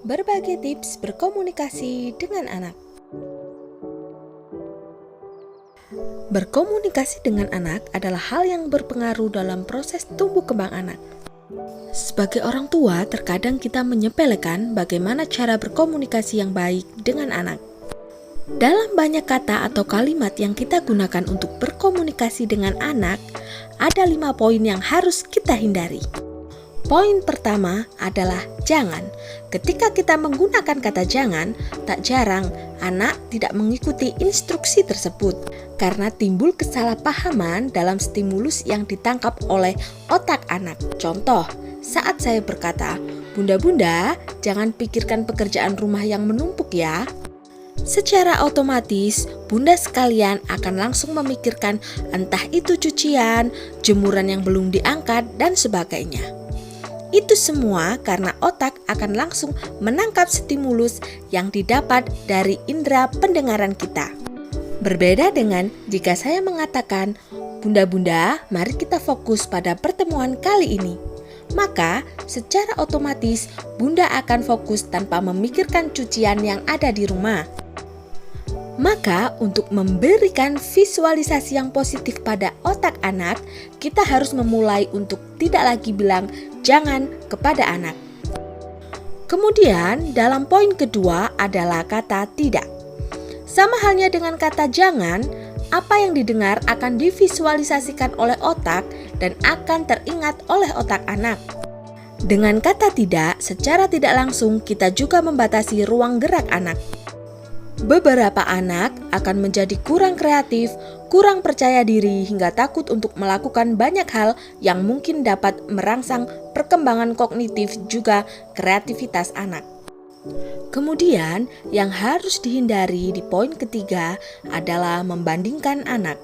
Berbagai tips berkomunikasi dengan anak. Berkomunikasi dengan anak adalah hal yang berpengaruh dalam proses tumbuh kembang anak. Sebagai orang tua, terkadang kita menyepelekan bagaimana cara berkomunikasi yang baik dengan anak. Dalam banyak kata atau kalimat yang kita gunakan untuk berkomunikasi dengan anak, ada 5 poin yang harus kita hindari. Poin pertama adalah jangan. Ketika kita menggunakan kata jangan, tak jarang anak tidak mengikuti instruksi tersebut karena timbul kesalahpahaman dalam stimulus yang ditangkap oleh otak anak. Contoh, saat saya berkata, "Bunda-bunda, jangan pikirkan pekerjaan rumah yang menumpuk ya." Secara otomatis, bunda sekalian akan langsung memikirkan entah itu cucian, jemuran yang belum diangkat, dan sebagainya. Itu semua karena otak akan langsung menangkap stimulus yang didapat dari indera pendengaran kita. Berbeda dengan jika saya mengatakan, "Bunda-bunda, mari kita fokus pada pertemuan kali ini." Maka secara otomatis bunda akan fokus tanpa memikirkan cucian yang ada di rumah. Maka untuk memberikan visualisasi yang positif pada otak anak, kita harus memulai untuk tidak lagi bilang jangan kepada anak. Kemudian dalam poin kedua adalah kata tidak. Sama halnya dengan kata jangan, apa yang didengar akan divisualisasikan oleh otak dan akan teringat oleh otak anak. Dengan kata tidak, secara tidak langsung kita juga membatasi ruang gerak anak. Beberapa anak akan menjadi kurang kreatif, kurang percaya diri hingga takut untuk melakukan banyak hal yang mungkin dapat merangsang perkembangan kognitif juga kreativitas anak. Kemudian yang harus dihindari di poin ketiga adalah membandingkan anak.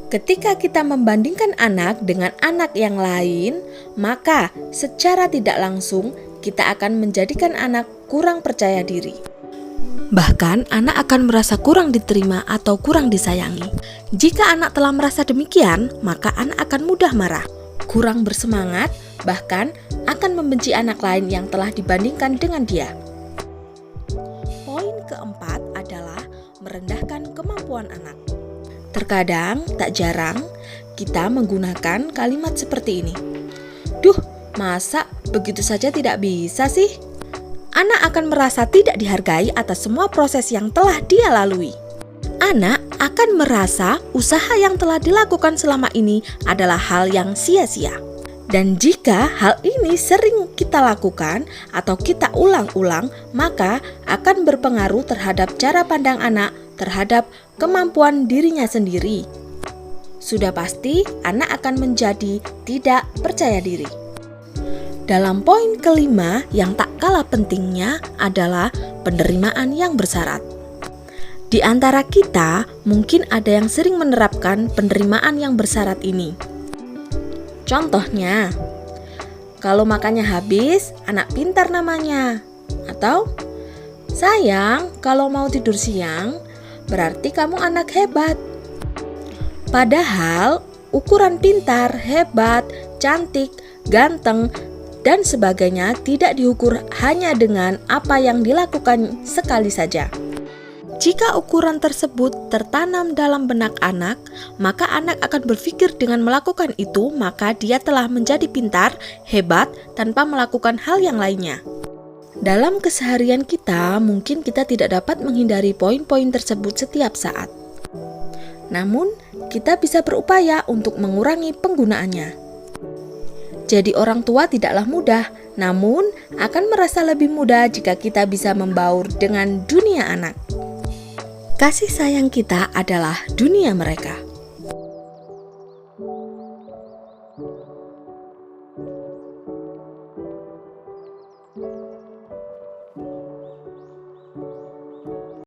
Ketika kita membandingkan anak dengan anak yang lain, maka secara tidak langsung kita akan menjadikan anak kurang percaya diri. Bahkan anak akan merasa kurang diterima atau kurang disayangi. Jika anak telah merasa demikian, maka anak akan mudah marah, kurang bersemangat, bahkan akan membenci anak lain yang telah dibandingkan dengan dia. Poin keempat adalah merendahkan kemampuan anak. Terkadang, tak jarang, kita menggunakan kalimat seperti ini. "Duh, masa begitu saja tidak bisa sih?" Anak akan merasa tidak dihargai atas semua proses yang telah dia lalui. Anak akan merasa usaha yang telah dilakukan selama ini adalah hal yang sia-sia. Dan jika hal ini sering kita lakukan atau kita ulang-ulang, maka akan berpengaruh terhadap cara pandang anak terhadap kemampuan dirinya sendiri. Sudah pasti anak akan menjadi tidak percaya diri. Dalam poin kelima yang tak kalah pentingnya adalah penerimaan yang bersyarat. Di antara kita mungkin ada yang sering menerapkan penerimaan yang bersyarat ini. Contohnya, kalau makannya habis, anak pintar namanya. Atau, "Sayang, kalau mau tidur siang, berarti kamu anak hebat." Padahal ukuran pintar, hebat, cantik, ganteng, dan sebagainya tidak diukur hanya dengan apa yang dilakukan sekali saja. Jika ukuran tersebut tertanam dalam benak anak, maka anak akan berpikir dengan melakukan itu, maka dia telah menjadi pintar, hebat, tanpa melakukan hal yang lainnya. Dalam keseharian kita, mungkin kita tidak dapat menghindari poin-poin tersebut setiap saat. Namun, kita bisa berupaya untuk mengurangi penggunaannya. Jadi orang tua tidaklah mudah, namun akan merasa lebih mudah jika kita bisa membaur dengan dunia anak. Kasih sayang kita adalah dunia mereka.